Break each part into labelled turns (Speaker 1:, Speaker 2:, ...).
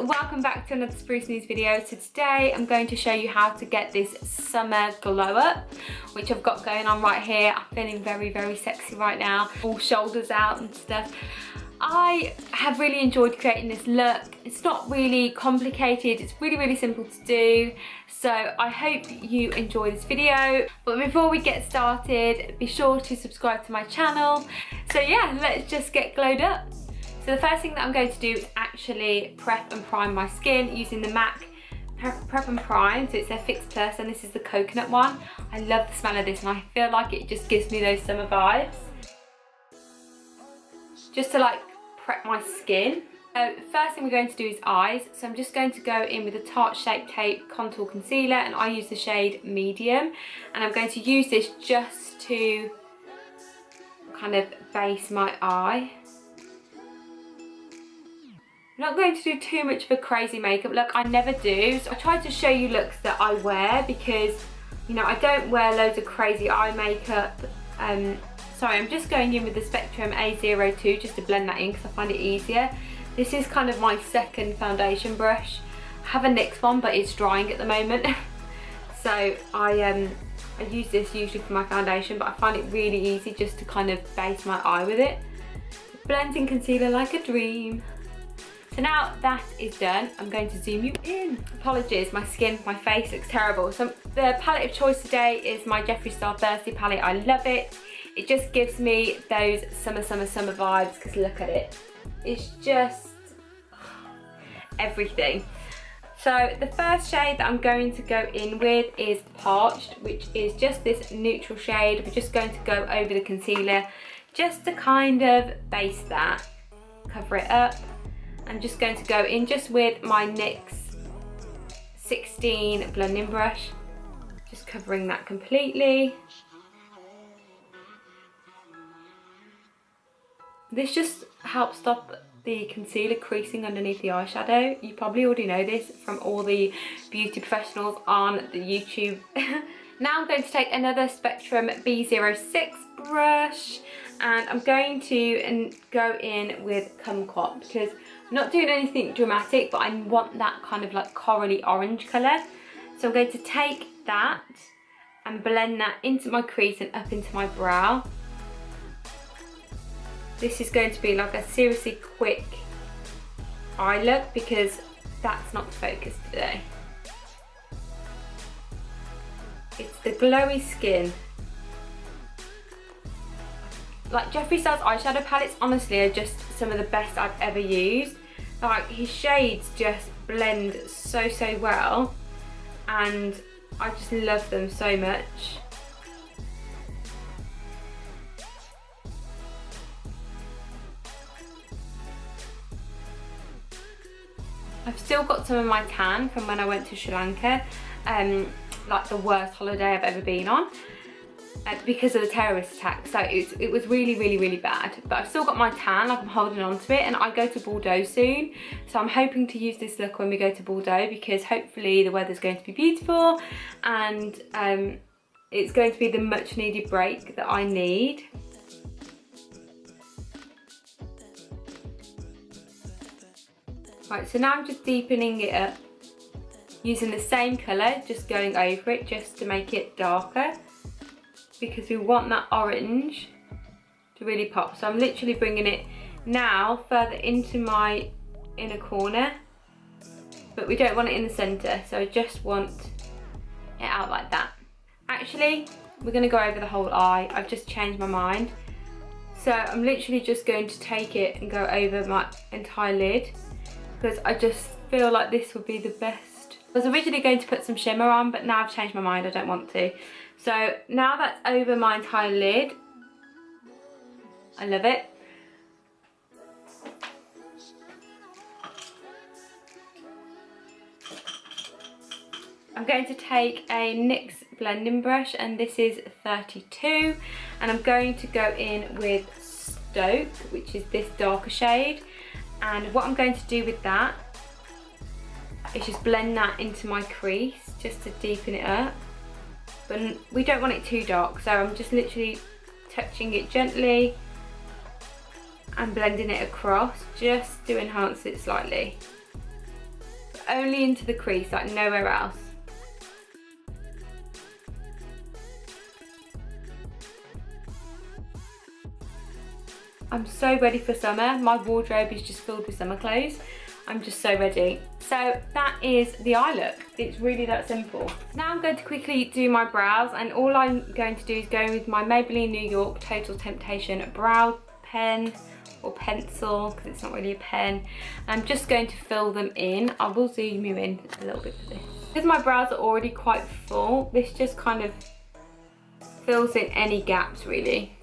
Speaker 1: welcome back to another Spruce News video. So today I'm going to show you how to get this summer glow up, which I've got going on right here. I'm feeling very sexy right now, all shoulders out and stuff. I have really enjoyed creating this look. It's not really complicated, it's really simple to do. So I hope you enjoy this video. But before we get started, be sure to subscribe to my channel. So yeah, let's just get glowed up. So the first thing that I'm going to do is actually prep and prime my skin using the MAC Prep and Prime. So it's their Fix Plus and this is the coconut one. I love the smell of this and I feel like it just gives me those summer vibes. Just to like prep my skin. So the first thing we're going to do is eyes. So I'm just going to go in with a Tarte Shape Tape Contour Concealer and I use the shade Medium. And I'm going to use this just to kind of base my eye. I'm not going to do too much of a crazy makeup look, I never do. So I tried to show you looks that I wear because, you know, I don't wear loads of crazy eye makeup. Sorry, I'm just going in with the Spectrum A02 just to blend that in because I find it easier. This is kind of my second foundation brush. I have a NYX one but it's drying at the moment. So I use this usually for my foundation, but I find it really easy just to kind of base my eye with it. Blending concealer like a dream. So now that is done, I'm going to zoom you in. Apologies, my skin, my face looks terrible. So the palette of choice today is my Jeffree Star Thirsty palette. I love it. It just gives me those summer vibes because look at it. It's just everything. So the first shade that I'm going to go in with is Parched, which is just this neutral shade. We're just going to go over the concealer just to kind of base that, cover it up. I'm just going to go in just with my NYX 16 blending brush, just covering that completely. This just helps stop the concealer creasing underneath the eyeshadow. You probably already know this from all the beauty professionals on the YouTube. Now I'm going to take another Spectrum B06 brush and I'm going to go in with Kumquat because I'm not doing anything dramatic, but I want that kind of like corally orange colour. So I'm going to take that and blend that into my crease and up into my brow. This is going to be like a seriously quick eye look because that's not the focus today. It's the glowy skin. Like Jeffree Star's eyeshadow palettes honestly are just some of the best I've ever used. Like his shades just blend so well and I just love them so much. I've still got some of my tan from when I went to Sri Lanka, like the worst holiday I've ever been on. Because of the terrorist attack, so it was really bad, but I've still got my tan, like I'm holding on to it, and I go to Bordeaux soon, so I'm hoping to use this look when we go to Bordeaux because hopefully the weather's going to be beautiful and it's going to be the much needed break that I need. Right, so now I'm just deepening it up using the same colour, just going over it just to make it darker, because we want that orange to really pop. So I'm literally bringing it now further into my inner corner, but we don't want it in the centre, so I just want it out like that. Actually, we're going to go over the whole eye. I've just changed my mind. So I'm literally just going to take it and go over my entire lid because I just feel like this would be the best. I was originally going to put some shimmer on, but now I've changed my mind, I don't want to. So now that's over my entire lid. I love it. I'm going to take a NYX blending brush and this is 32 and I'm going to go in with Stoke, which is this darker shade, and what I'm going to do with that is just blend that into my crease just to deepen it up. But we don't want it too dark, so I'm just literally touching it gently and blending it across just to enhance it slightly. only into the crease, like nowhere else. I'm so ready for summer. My wardrobe is just filled with summer clothes. I'm just so ready. So that is the eye look. It's really that simple. Now I'm going to quickly do my brows, and all I'm going to do is go in with my Maybelline New York Total Temptation brow pen or pencil, because it's not really a pen. I'm just going to fill them in. I will zoom you in a little bit for this. Because my brows are already quite full, this just kind of fills in any gaps really.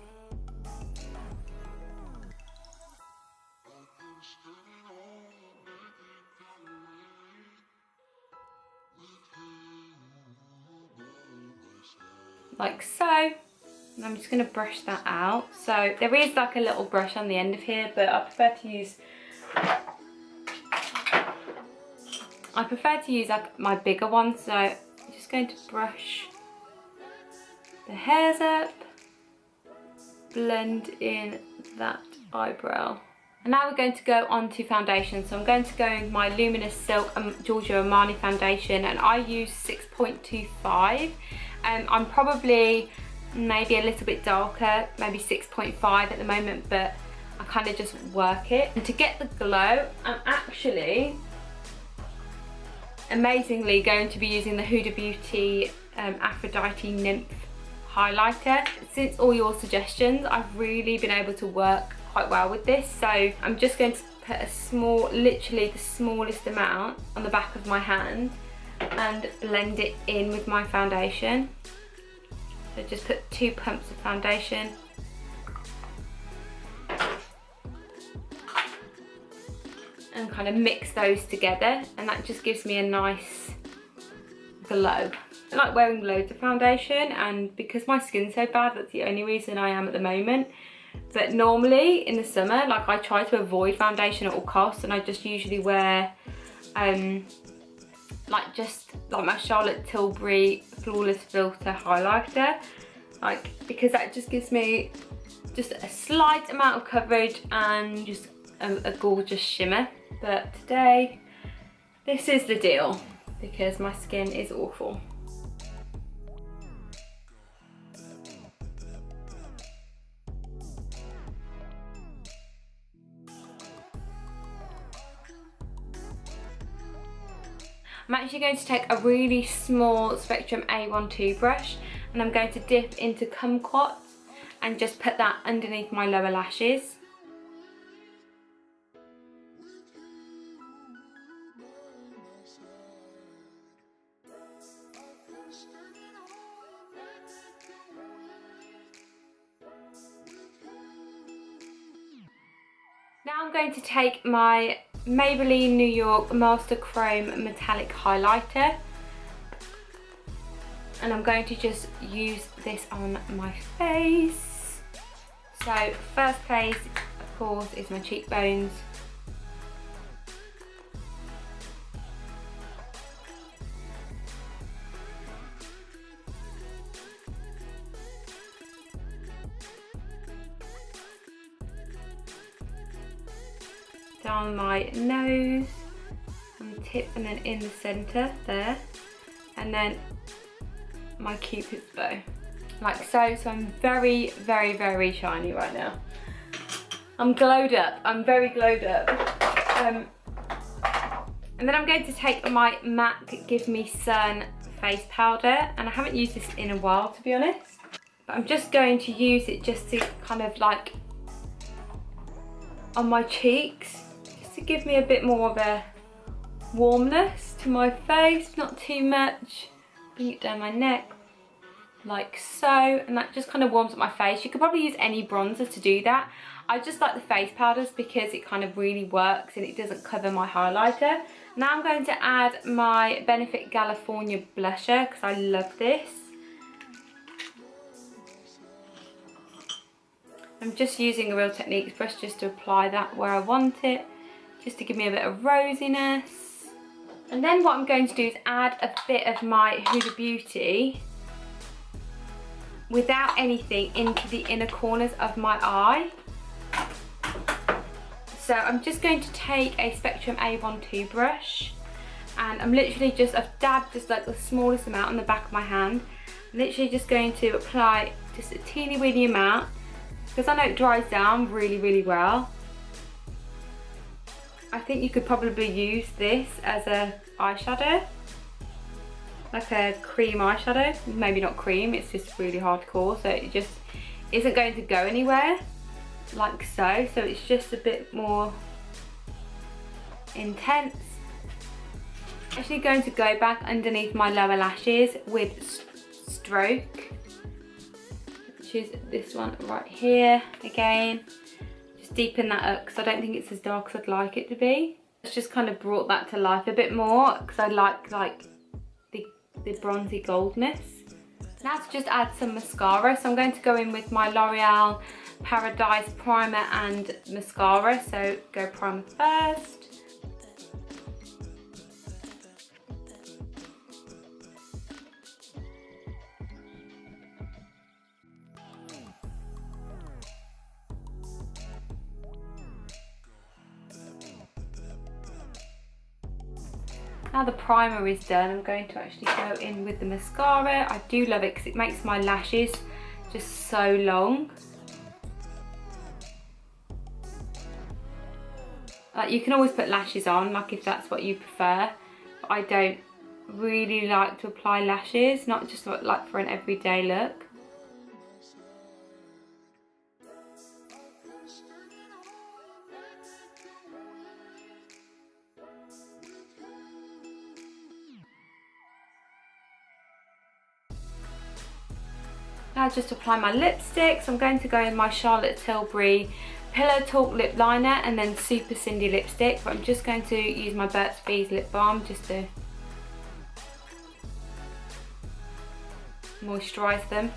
Speaker 1: Like so. And I'm just going to brush that out. So there is like a little brush on the end of here, but I prefer to use like my bigger one. So I'm just going to brush the hairs up, blend in that eyebrow. And now we're going to go on to foundation. So I'm going to go in my Luminous Silk Giorgio Armani foundation, and I use 6.25. I'm probably maybe a little bit darker, maybe 6.5 at the moment, but I kind of just work it. And to get the glow, I'm actually amazingly going to be using the Huda Beauty Aphrodite Nymph highlighter. Since all your suggestions, I've really been able to work quite well with this. So I'm just going to put a small, literally the smallest amount on the back of my hand and blend it in with my foundation. So just put 2 pumps of foundation. And kind of mix those together, and that just gives me a nice glow. I like wearing loads of foundation, and because my skin's so bad, that's the only reason I am at the moment. But normally in the summer, like I try to avoid foundation at all costs, and I just usually wear like my Charlotte Tilbury Flawless Filter highlighter, like because that just gives me just a slight amount of coverage and just a gorgeous shimmer. But today this is the deal because my skin is awful. I'm actually going to take a really small Spectrum A12 brush, and I'm going to dip into Kumquat and just put that underneath my lower lashes. Now I'm going to take my Maybelline New York Master Chrome Metallic Highlighter, and I'm going to just use this on my face. So first place, of course, is my cheekbones. Down my nose and the tip, and then in the centre there, and then my Cupid's bow, like so. So I'm very, very, very shiny right now. I'm glowed up. I'm very glowed up. And then I'm going to take my MAC Give Me Sun face powder, and I haven't used this in a while, to be honest, but I'm just going to use it just to kind of like on my cheeks, to give me a bit more of a warmness to my face, not too much. Bring it down my neck like so, and that just kind of warms up my face. You could probably use any bronzer to do that. I just like the face powders because it kind of really works and it doesn't cover my highlighter. Now I'm going to add my Benefit California blusher because I love this. I'm just using a Real Techniques brush just to apply that where I want it, just to give me a bit of rosiness. And then what I'm going to do is add a bit of my Huda Beauty without anything into the inner corners of my eye. So I'm just going to take a Spectrum A12 brush And I'm literally just, I've dabbed just like the smallest amount on the back of my hand. I'm literally just going to apply just a teeny weeny amount because I know it dries down really, really well. I think you could probably use this as a eyeshadow, like a cream eyeshadow. Maybe not cream, it's just really hardcore, so it just isn't going to go anywhere like so. So it's just a bit more intense. Actually going to go back underneath my lower lashes with Stroke, which is this one right here. Again, just deepen that up because I don't think it's as dark as I'd like it to be. It's just kind of brought that to life a bit more because I like the bronzy goldness. Now to just add some mascara, so I'm going to go in with my L'Oreal Paradise primer and mascara. So go primer first. Now the primer is done, I'm going to actually go in with the mascara. I do love it because it makes my lashes just so long. Like, you can always put lashes on, like if that's what you prefer. But I don't really like to apply lashes, not just like for an everyday look. Now just apply my lipstick, so I'm going to go in my Charlotte Tilbury Pillow Talk lip liner and then Super Cindy lipstick, but I'm just going to use my Burt's Bees lip balm just to moisturise them.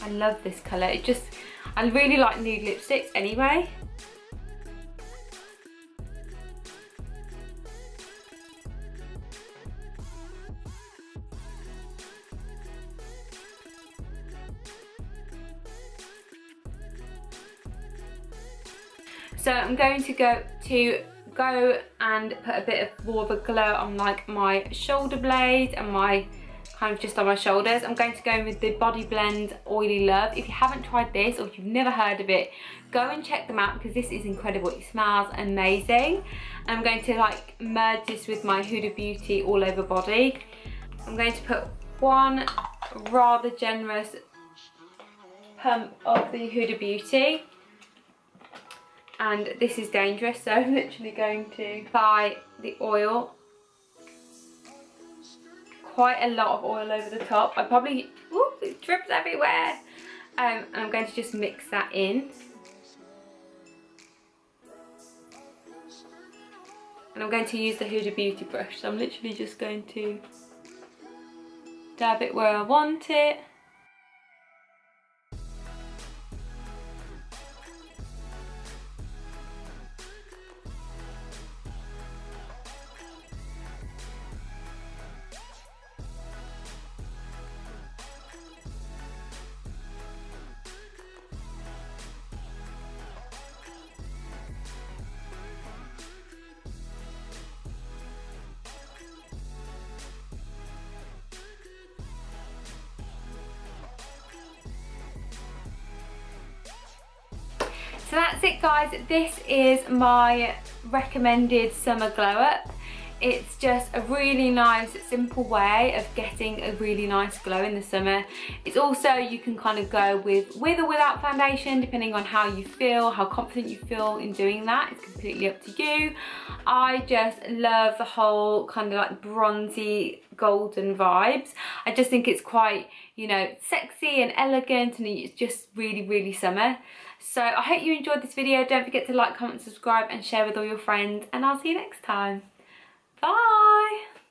Speaker 1: I love this colour. I really like nude lipsticks anyway. So I'm going to go and put a bit of more of a glow on like my shoulder blade and my kind of just on my shoulders. I'm going to go in with the Body Blend Oily Love. If you haven't tried this or if you've never heard of it, go and check them out because this is incredible. It smells amazing. I'm going to like merge this with my Huda Beauty All Over Body. I'm going to put one rather generous pump of the Huda Beauty. And this is dangerous, so I'm literally going to apply the oil. Quite a lot of oil over the top. It drips everywhere. And I'm going to just mix that in. And I'm going to use the Huda Beauty brush, so I'm literally just going to dab it where I want it. So that's it guys, this is my recommended summer glow up. It's just a really nice simple way of getting a really nice glow in the summer. It's also, you can kind of go with or without foundation depending on how you feel, how confident you feel in doing that. It's completely up to you. I just love the whole kind of like bronzy golden vibes. I just think it's quite, you know, sexy and elegant, and it's just really, really summer. So I hope you enjoyed this video. Don't forget to like, comment, subscribe and share with all your friends, and I'll see you next time. Bye!